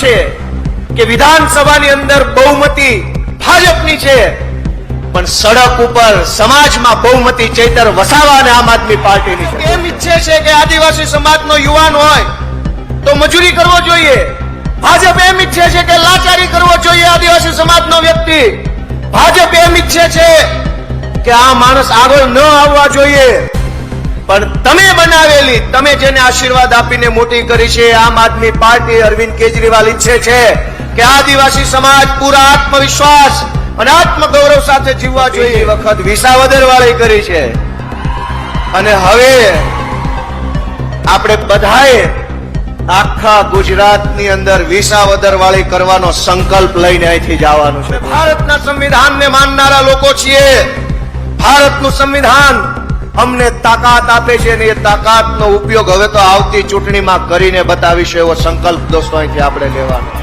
છે કે વિધાનસભાની અંદર બહુમતી ભાજપની છે, પણ સડક ઉપર સમાજમાં બહુમતી ચૈતર વસાવા અને આમ આદમી પાર્ટીની છે. એમ ઈચ્છે છે કે આદિવાસી સમાજનો યુવાન હોય તો મજૂરી કરવો જોઈએ. ભાજપ એમ ઈચ્છે છે કે લાચારી કરવો જોઈએ આદિવાસી સમાજનો વ્યક્તિ. ભાજપ એમ ઈચ્છે છે કે આ માણસ આગળ ન આવવા જોઈએ. પણ તમે બનાવેલી, તમે જેને આશીર્વાદ આપીને મોટી કરી છે આમ આદમી પાર્ટી, અરવિંદ કેજરીવાલ ઈચ્છે છે કે આદિવાસી સમાજ પૂરા આત્મવિશ્વાસ અને આત્મગૌરવ સાથે જીવવા જોઈએ. વખત વિસાવદર વાળી કરી છે અને હવે આપણે બધાએ આખા ગુજરાતની અંદર વિસાવદર વાળી કરવાનો સંકલ્પ લઈને અહીંથી જવાનું છે. ભારતના સંવિધાનને માનનારા લોકો છીએ. ભારતનું સંવિધાન અમને તાકાત આપે છે અને એ તાકાતનો ઉપયોગ હવે તો આવતી ચૂંટણીમાં કરીને બતાવીશું એવો સંકલ્પ દોસ્તો અહીંથી આપણે લેવાનો છે.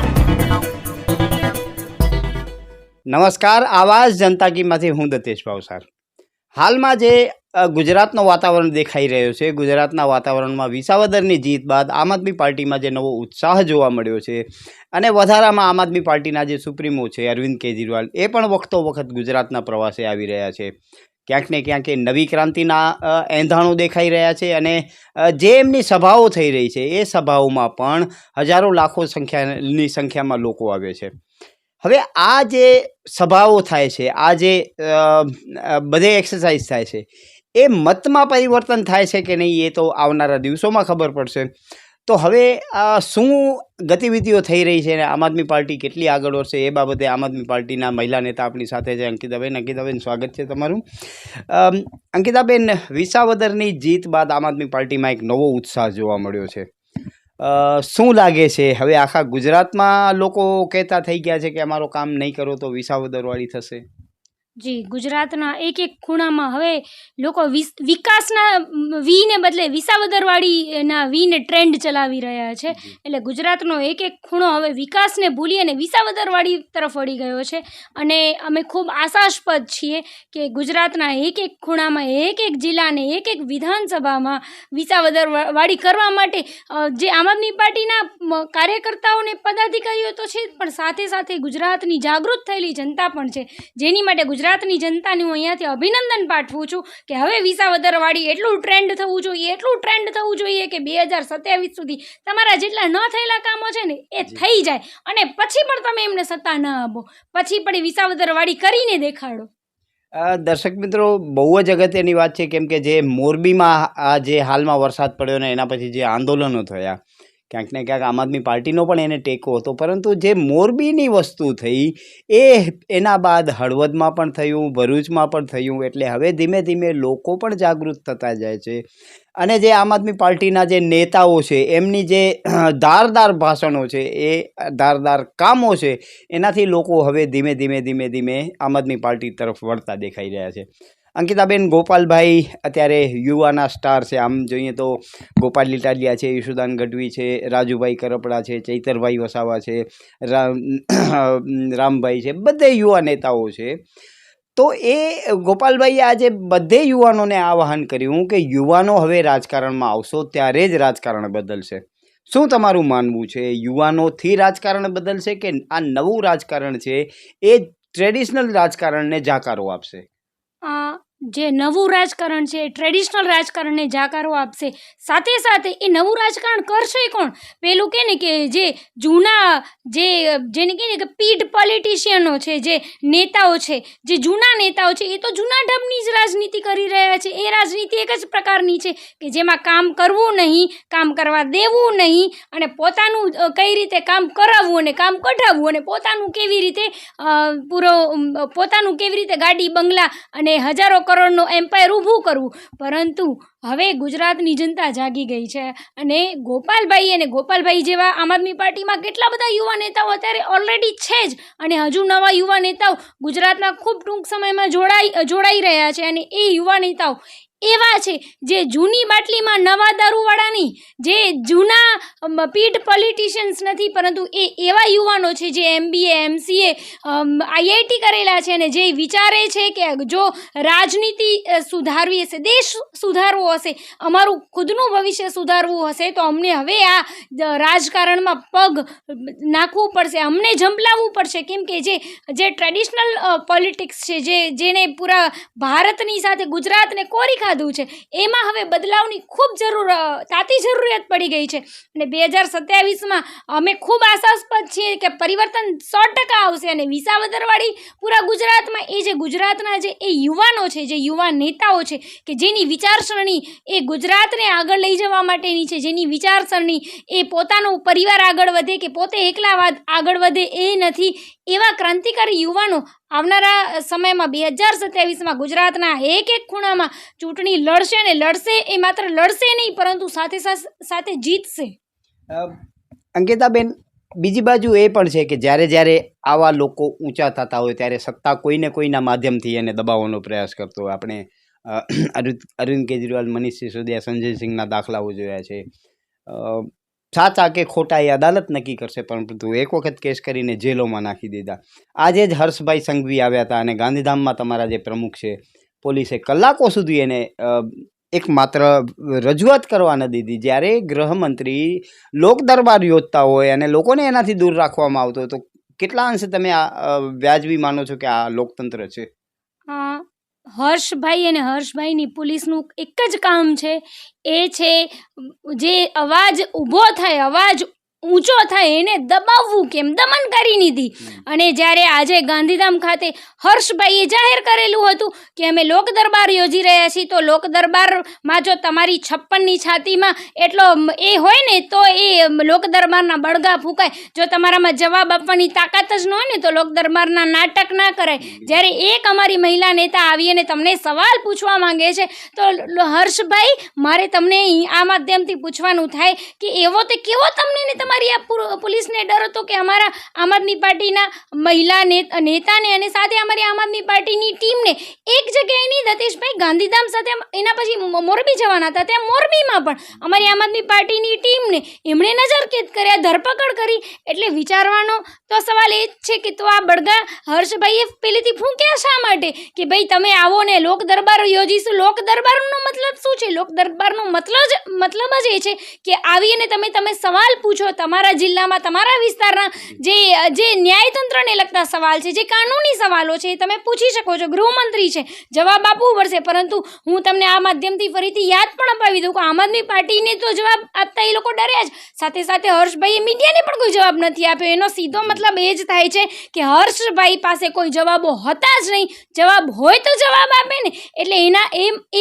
નમસ્કાર, આવાજ જનતા કીમાંથી હું દતેશ ભાવસાર. હાલમાં જે ગુજરાતનો વાતાવરણ દેખાઈ રહ્યો છે, ગુજરાતના વાતાવરણમાં વિસાવદરની જીત બાદ આમ આદમી પાર્ટીમાં જે નવો ઉત્સાહ જોવા મળ્યો છે અને વધારામાં આમ આદમી પાર્ટીના જે સુપ્રીમો છે અરવિંદ કેજરીવાલ, એ પણ વખતો વખત ગુજરાતના પ્રવાસે આવી રહ્યા છે. ક્યાંક ને ક્યાંક એ નવી ક્રાંતિના એંધાણો દેખાઈ રહ્યા છે અને જે એમની સભાઓ થઈ રહી છે એ સભાઓમાં પણ હજારો લાખો સંખ્યામાં લોકો આવે છે. હવે આ જે સભાઓ થાય છે, આ જે બધે એક્સરસાઇઝ થાય છે, એ મતમાં પરિવર્તન થાય છે કે નહીં એ તો આવનારા દિવસોમાં ખબર પડશે. તો હવે શું ગતિવિધિઓ થઈ રહી છે અને આમ આદમી પાર્ટી કેટલી આગળ વધશે એ બાબતે આમ આદમી પાર્ટીના મહિલા નેતા આપણી સાથે છે અંકિતાબેન. અંકિતાબેન, સ્વાગત છે તમારું. અંકિતાબેન, વિસાવદરની જીત બાદ આમ આદમી પાર્ટીમાં એક નવો ઉત્સાહ જોવા મળ્યો છે. શું લાગે છે હવે આખા ગુજરાતમાં લોકો કહેતા થઈ ગયા છે કે અમારો કામ નહીં કરો તો વિસાવદરવાળી થશે? જી, ગુજરાતના એક એક ખૂણામાં હવે લોકો વિકાસના વીને બદલે વિસાવદરવાળીના વીને ટ્રેન્ડ ચલાવી રહ્યા છે. એટલે ગુજરાતનો એક એક ખૂણો હવે વિકાસને ભૂલી અને વિસાવદરવાળી તરફ વળી ગયો છે. અને અમે ખૂબ આશાસ્પદ છીએ કે ગુજરાતના એક એક ખૂણામાં, એક એક જિલ્લાને, એક એક વિધાનસભામાં વિસાવદરવાળી કરવા માટે જે આમ આદમી પાર્ટીના કાર્યકર્તાઓને પદાધિકારીઓ તો છે, પણ સાથે સાથે ગુજરાતની જાગૃત થયેલી જનતા પણ છે, જેની માટે ગુજરાતની જનતાને હું અહીંયાથી અભિનંદન પાઠવું છું કે હવે વિસાવદરવાળી એટલું ટ્રેન્ડ થવું જોઈએ કે 2027 સુધી તમારા જેટલા ન થયેલા કામો છે ને એ થઈ જાય અને પછી પણ તમે એમને સત્તા ન આપો, પછી પણ વિસાવદરવાળી કરીને દેખાડો. દર્શક મિત્રો, બહુ જ અગત્યની વાત છે, કેમ કે જે મોરબીમાં આ જે હાલમાં વરસાદ પડ્યો ને એના પછી જે આંદોલનો થયા, ક્યાંક ને ક્યાંક આમ આદમી પાર્ટીનો પણ એને ટેકો હતો, પરંતુ જે મોરબીની વસ્તુ થઈ એના બાદ હળવદમાં પણ થયું, ભરૂચમાં પણ થયું. એટલે હવે ધીમે ધીમે લોકો પણ જાગૃત થતા જાય છે અને જે આમ આદમી પાર્ટીના જે નેતાઓ છે એમની જે ધારદાર ભાષણો છે, એ ધારદાર કામો છે, એનાથી લોકો હવે ધીમે ધીમે આમ આદમી પાર્ટી તરફ વળતા દેખાઈ રહ્યા છે. અંકિતાબેન, ગોપાલભાઈ અત્યારે યુવાના સ્ટાર છે. આમ જોઈએ તો ગોપાલ ઇટાલિયા છે, ઈશુદાન ગઢવી છે, રાજુભાઈ કરપડા છે, ચૈતરભાઈ વસાવા છે, રામભાઈ છે, બધે યુવા નેતાઓ છે. તો એ ગોપાલભાઈએ આજે બધે યુવાનોને આહ્વાન કર્યું કે યુવાનો હવે રાજકારણમાં આવશો ત્યારે જ રાજકારણ બદલશે. શું તમારું માનવું છે? યુવાનોથી રાજકારણ બદલશે કે આ નવું રાજકારણ છે એ ટ્રેડિશનલ રાજકારણને જાકારો આપશે? જે નવું રાજકારણ છે ટ્રેડિશનલ રાજકારણને જાકારો આપશે, સાથે સાથે એ નવું રાજકારણ કરશે કોણ? પેલું કે ને કે જે જૂના જેને કહે ને કે પીઢ પોલિટિશિયનો છે, જે નેતાઓ છે, જે જૂના નેતાઓ છે, એ તો જૂના ઢબની જ રાજનીતિ કરી રહ્યા છે. એ રાજનીતિ એક જ પ્રકારની છે કે જેમાં કામ કરવું નહીં, કામ કરવા દેવું નહીં અને પોતાનું કઈ રીતે કામ કરાવવું અને કામ કઢાવવું અને પોતાનું કેવી રીતે ગાડી, બંગલા અને હજારો કરોડનો એમ્પાયર ઊભું કરવું. પરંતુ હવે ગુજરાતની જનતા જાગી ગઈ છે અને ગોપાલભાઈ જેવા આમ આદમી પાર્ટીમાં કેટલા બધા યુવા નેતાઓ અત્યારે ઓલરેડી છે જ અને હજુ નવા યુવા નેતાઓ ગુજરાતમાં ખૂબ ટૂંક સમયમાં જોડાઈ રહ્યા છે અને એ યુવા નેતાઓ એવા છે જે જૂની બાટલીમાં નવા દારૂવાળાની, જે જૂના પીઢ પોલિટિશિયન્સ નથી, પરંતુ એ એવા યુવાનો છે જે MBA MCA IIT કરેલા છે અને જે વિચારે છે કે જો રાજનીતિ સુધારવી હશે, દેશ સુધારવો હશે, અમારું ખુદનું ભવિષ્ય સુધારવું હશે, તો અમને હવે આ રાજકારણમાં પગ નાખવું પડશે, અમને ઝંપલાવવું પડશે. કેમ કે જે ટ્રેડિશનલ પોલિટિક્સ છે, જેને પૂરા ભારતની સાથે ગુજરાતને કોરી ખાધું છે, એમાં હવે બદલાવની ખૂબ તાતી જરૂરિયાત પડી ગઈ છે. અને 2027માં અમે ખૂબ આશાસ્પદ છીએ કે પરિવર્તન 100% આવશે અને વિસાવદરવાળી પૂરા ગુજરાતમાં એ જે ગુજરાતના જે એ યુવાનો છે, જે યુવા નેતાઓ છે કે જેની વિચારસરણી એ ગુજરાતને આગળ લઈ જવા માટેની છે, જેની વિચારસરણી એ પોતાનો પરિવાર આગળ વધે કે પોતે એકલા આગળ વધે એ નથી, એવા ક્રાંતિકારી યુવાનો આવનારા સમયમાં 2027માં ગુજરાતના એક ખૂણામાં ચૂંટણી લડશે અને લડશે, એ માત્ર લડશે નહીં પરંતુ સાથે સાથે જીતશે. અંકિતાબેન, બીજી બાજુ એ પણ છે કે જ્યારે આવા લોકો ઊંચા થતા હોય ત્યારે સત્તા કોઈને કોઈના માધ્યમથી એને દબાવવાનો પ્રયાસ કરતો હોય. આપણે અરવિંદ કેજરીવાલ, મનીષ સિસોદિયા, સંજય સિંહના દાખલાઓ જોયા છે. સાચા કે ખોટા એ અદાલત નક્કી કરશે, પરંતુ એક વખત કેસ કરીને જેલોમાં નાખી દીધા. આજે જ હર્ષભાઈ સંઘવી આવ્યા હતા અને ગાંધીધામમાં તમારા જે પ્રમુખ છે, પોલીસે કલાકો સુધી એને એક માત્ર રજૂઆત કરવા ન દીધી. જ્યારે ગૃહમંત્રી લોક દરબાર યોજતા હોય અને લોકોને એનાથી દૂર રાખવામાં આવતો, તો કેટલા અંશે તમે આ વ્યાજબી માનો છો કે આ લોકતંત્ર છે? હર્ષભાઈ અને હર્ષભાઈની પોલીસનું એક જ કામ છે, એ છે જે અવાજ ઊભો થાય, અવાજ ઊંચો થાય એને દબાવવું, કેમ દમનકારી નીતિ. અને જ્યારે આજે ગાંધીધામ ખાતે હર્ષભાઈએ જાહેર કરેલું હતું કે અમે લોક દરબાર યોજી રહ્યા છીએ, તો લોક દરબારમાં જો તમારી 56ની છાતીમાં એટલો એ હોય ને તો એ લોક દરબારના બળગા ફૂંકાય. જો તમારામાં જવાબ આપવાની તાકાત જ ન હોય ને તો લોક દરબારના નાટક ના કરાય. જ્યારે એક અમારી મહિલા નેતા આવી અને તમને સવાલ પૂછવા માંગે છે, તો હર્ષભાઈ મારે તમને આ માધ્યમથી પૂછવાનું થાય કે એવો તે કેવો તમને ને તમારી આ પોલીસને ડર હતો કે અમારા આમ આદમી પાર્ટીના મહિલા નેતાને અને સાથે અમારી આમ આદમી પાર્ટીની ટીમને એક જગ્યાએ નહીં, દતેશભાઈ ગાંધીધામ સાથે એના પછી મોરબી જવાના હતા, ત્યાં મોરબીમાં પણ અમારી આમ આદમી પાર્ટીની ટીમને એમણે નજરકેદ કર્યા, ધરપકડ કરી. એટલે વિચારવાનો તો સવાલ એ જ છે કે તો આ બળગા હર્ષભાઈએ પહેલેથી ફૂંક્યા શા માટે કે ભાઈ તમે આવો ને લોક દરબાર યોજીશું? લોક દરબારનો મતલબ શું છે? લોક દરબારનો મતલબ જ એ છે કે આવીને તમે સવાલ પૂછો, તમારા જિલ્લામાં, તમારા વિસ્તારના જે ન્યાયતંત્રને લગતા સવાલ છે, જે કાનૂની સવાલો છે, એ તમે પૂછી શકો છો. ગૃહમંત્રી છે, જવાબ આપવું પડશે. પરંતુ હું તમને આ માધ્યમથી ફરીથી યાદ પણ અપાવી દઉં કે આમ આદમી પાર્ટીને તો જવાબ આપતા એ લોકો ડર્યા જ, સાથે સાથે હર્ષભાઈએ મીડિયાને પણ કોઈ જવાબ નથી આપ્યો. એનો સીધો મતલબ એ જ થાય છે કે હર્ષભાઈ પાસે કોઈ જવાબો હતા જ નહીં. જવાબ હોય તો જવાબ આપે ને. એટલે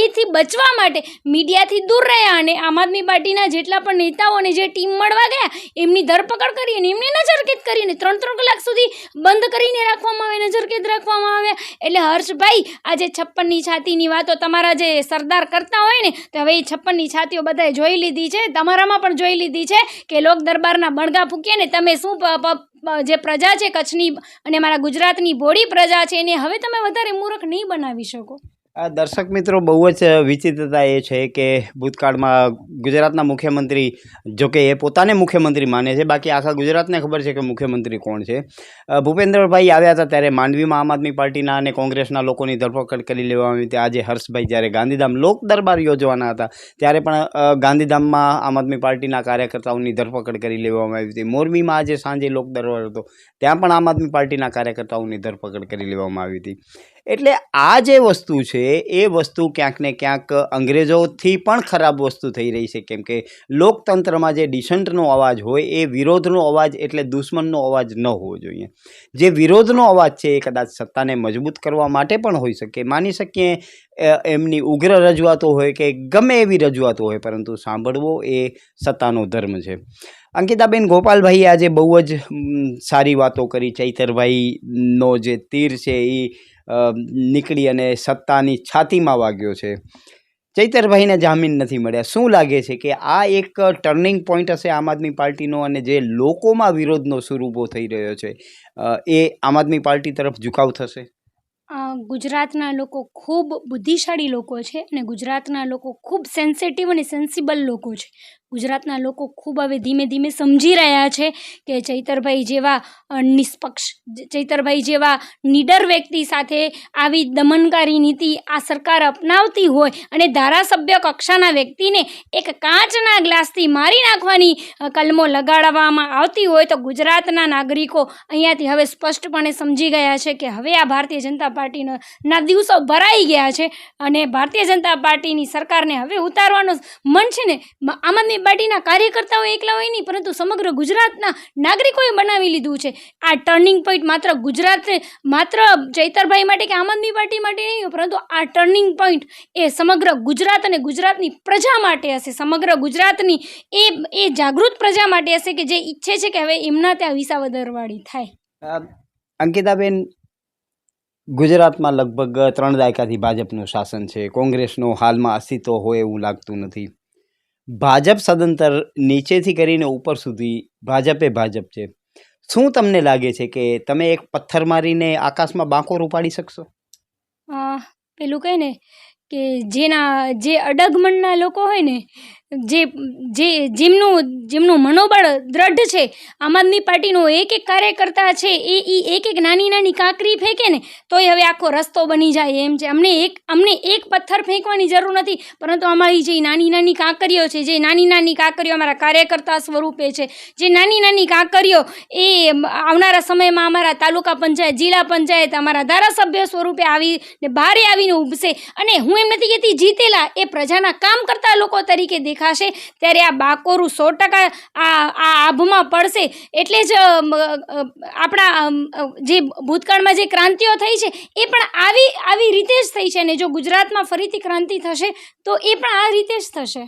એથી બચવા માટે મીડિયાથી દૂર રહ્યા અને આમ આદમી પાર્ટીના જેટલા પણ નેતાઓને જે ટીમ મળવા ગયા એમની ધરપકડ કરી અને એમને નજરકેદ કરીને 3 કલાક સુધી બંધ કરીને રાખવામાં આવે, નજરકેદ રાખવામાં આવ્યા. એટલે હર્ષભાઈ આજે 56ની છાતીની વાતો તમારા જે સરદાર કરતા હોય ને, તો હવે એ 56ની છાતીઓ બધાએ જોઈ લીધી છે, તમારામાં પણ જોઈ લીધી છે કે લોક દરબારના બળગા ફૂંક્યા ને તમે શું જે પ્રજા છે કચ્છની અને અમારા ગુજરાતની ભોળી પ્રજા છે એને હવે તમે વધારે મૂર્ખ નહીં બનાવી શકો. દર્શક મિત્રો, બહુ જ વિચિત્રતા એ છે કે ભૂતકાળમાં ગુજરાતના મુખ્યમંત્રી, જોકે એ પોતાને મુખ્યમંત્રી માને છે, બાકી આખા ગુજરાતને ખબર છે કે મુખ્યમંત્રી કોણ છે. ભૂપેન્દ્રભાઈ આવ્યા હતા ત્યારે માંડવીમાં આમ આદમી પાર્ટીના અને કોંગ્રેસના લોકોની ધરપકડ કરી લેવામાં આવી હતી. આજે હર્ષભાઈ જ્યારે ગાંધીધામ લોક દરબાર યોજવાના હતા ત્યારે પણ ગાંધીધામમાં આમ આદમી પાર્ટીના કાર્યકર્તાઓની ધરપકડ કરી લેવામાં આવી હતી. મોરબીમાં આજે સાંજે લોક દરબાર હતો, ત્યાં પણ આમ આદમી પાર્ટીના કાર્યકર્તાઓની ધરપકડ કરી લેવામાં આવી હતી. એટલે આ જે વસ્તુ છે એ વસ્તુ ક્યાંક ને ક્યાંક અંગ્રેજોથી પણ ખરાબ વસ્તુ થઈ રહી છે. કેમ કે લોકતંત્રમાં જે ડિસન્ટનો અવાજ હોય એ વિરોધનો અવાજ એટલે દુશ્મનનો અવાજ ન હોવો જોઈએ. જે વિરોધનો અવાજ છે એ કદાચ સત્તાને મજબૂત કરવા માટે પણ હોઈ શકે. માની શકીએ એમની ઉગ્ર રજૂઆતો હોય કે ગમે એવી રજૂઆતો હોય, પરંતુ સાંભળવો એ સત્તાનો ધર્મ છે. અંકિતાબેન, ગોપાલભાઈએ આજે બહુ જ સારી વાતો કરી. ચૈતરભાઈનો જે તીર છે એ નીકળી અને સત્તાની છાતીમાં વાગ્યો છે. ચૈતરભાઈને જામીન નથી મળ્યા. શું લાગે છે કે આ એક ટર્નિંગ પોઈન્ટ હશે આમ આદમી પાર્ટીનો, અને જે લોકોમાં વિરોધનો સૂર ઊભો થઈ રહ્યો છે એ આમ આદમી પાર્ટી તરફ ઝુકાવ થશે? ગુજરાતના લોકો ખૂબ બુદ્ધિશાળી લોકો છે અને ગુજરાતના લોકો ખૂબ સેન્સિટિવ અને સેન્સિબલ લોકો છે. ગુજરાતના લોકો ખૂબ હવે ધીમે ધીમે સમજી રહ્યા છે કે ચૈતરભાઈ જેવા નિષ્પક્ષ, ચૈતરભાઈ જેવા નીડર વ્યક્તિ સાથે આવી દમનકારી નીતિ આ સરકાર અપનાવતી હોય અને ધારાસભ્ય કક્ષાના વ્યક્તિને એક કાચના ગ્લાસથી મારી નાખવાની કલમો લગાડવામાં આવતી હોય તો ગુજરાતના નાગરિકો અહીંયાથી હવે સ્પષ્ટપણે સમજી ગયા છે કે હવે આ ભારતીય જનતા પાર્ટીના દિવસો ભરાઈ ગયા છે અને ભારતીય જનતા પાર્ટીની સરકારને હવે ઉતારવાનો મન છે ને આમ આદમી પાર્ટીના કાર્યકર્તાઓ એકલા હોય નહીં, પરંતુ સમગ્ર ગુજરાતના નાગરિકોએ બનાવી લીધું છે. આ ટર્નિંગ પોઈન્ટ માત્ર ચૈતરભાઈ માટે કે આમ આદમી પાર્ટી માટે નહીં, પરંતુ આ ટર્નિંગ પોઈન્ટ એ સમગ્ર ગુજરાત અને ગુજરાતની પ્રજા માટે હશે. સમગ્ર ગુજરાતની એ જાગૃત પ્રજા માટે હશે કે જે ઈચ્છે છે કે હવે એમના ત્યાં વિસાવદરવાળી થાય. અંકિતાબેન, ગુજરાતમાં લગભગ 3 દાયકાથી ભાજપનું શાસન છે. કોંગ્રેસનો હાલમાં અસ્તિત્વ હોય એવું લાગતું નથી. ભાજપ સદંતર નીચેથી કરીને ઉપર સુધી ભાજપ છે. શું તમને લાગે છે કે તમે એક પથ્થર મારીને આકાશમાં બાંકો ઉપાડી શકશો? પેલું કહે ને કે જે અડગમણના લોકો હોય ને, જેમનું મનોબળ દ્રઢ છે, આમ આદમી પાર્ટીનો એક કાર્યકર્તા છે એ એક નાની કાંકરી ફેંકે ને તોય હવે આખો રસ્તો બની જાય એમ છે. અમને એક પથ્થર ફેંકવાની જરૂર નથી, પરંતુ અમારી જે નાની કાંકરીઓ છે, જે નાની કાંકરીઓ અમારા કાર્યકર્તા સ્વરૂપે છે, જે નાની કાંકરીઓ એ આવનારા સમયમાં અમારા તાલુકા પંચાયત, જિલ્લા પંચાયત, અમારા ધારાસભ્ય સ્વરૂપે આવીને બહારે આવીને ઉભશે. અને હું એમ નથી કહેતી જીતેલા, એ પ્રજાના કામ કરતા લોકો તરીકે દેખાશે. ત્યારે આ બાકોરું 100% આ આભમાં પડશે. એટલે જ આપણા જે ભૂતકાળમાં જે ક્રાંતિઓ થઈ છે એ પણ આવી રીતે જ થઈ છે, અને જો ગુજરાતમાં ફરીથી ક્રાંતિ થશે તો એ પણ આ રીતે જ થશે.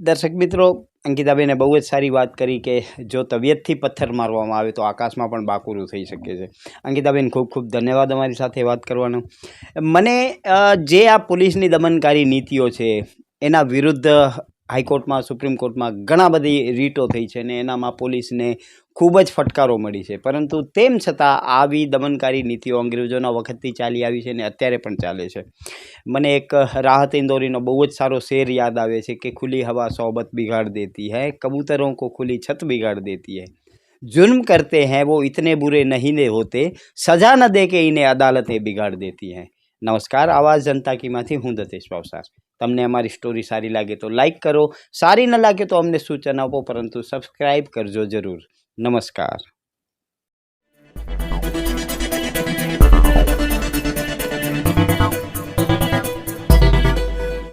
દર્શક મિત્રો, અંકિતાબેને બહુ જ સારી વાત કરી કે જો તબિયતથી પથ્થર મારવામાં આવે તો આકાશમાં પણ બાકુરું થઈ શકે છે. અંકિતાબેન, ખૂબ ખૂબ ધન્યવાદ અમારી સાથે વાત કરવાનો. મને જે આ પોલીસની દમનકારી નીતિઓ છે એના વિરુદ્ધ હાઈકોર્ટમાં, સુપ્રીમ કોર્ટમાં ઘણા બધી રીટો થઈ છે અને એનામાં પોલીસને ખૂબ જ ફટકારો મળી છે. પરંતુ તેમ છતાં આવી દમનકારી નીતિઓ અંગ્રેજોના વખતથી ચાલી આવી છે અને અત્યારે પણ ચાલે છે. મને એક રાહત ઇંદોરીનો બહુ જ સારો શેર યાદ આવે છે કે ખુલ્લી હવા સોબત બિગાડ દેતી है, कबूतरों को खुली छत बिगाड़ देती है, जुर्म करते हैं वो इतने बुरे नहीं होते, सजा न दे के इन्हें अदालतें बिगाड़ देती हैं. નમસ્કાર, આવાજ જનતા કીમાંથી હું દતેશ ભાવસાર. તમને અમારી સ્ટોરી સારી લાગે તો લાઈક કરો, સારી ન લાગે તો અમને સૂચન આપો, પરંતુ સબસ્ક્રાઈબ કરજો જરૂર. નમસ્કાર.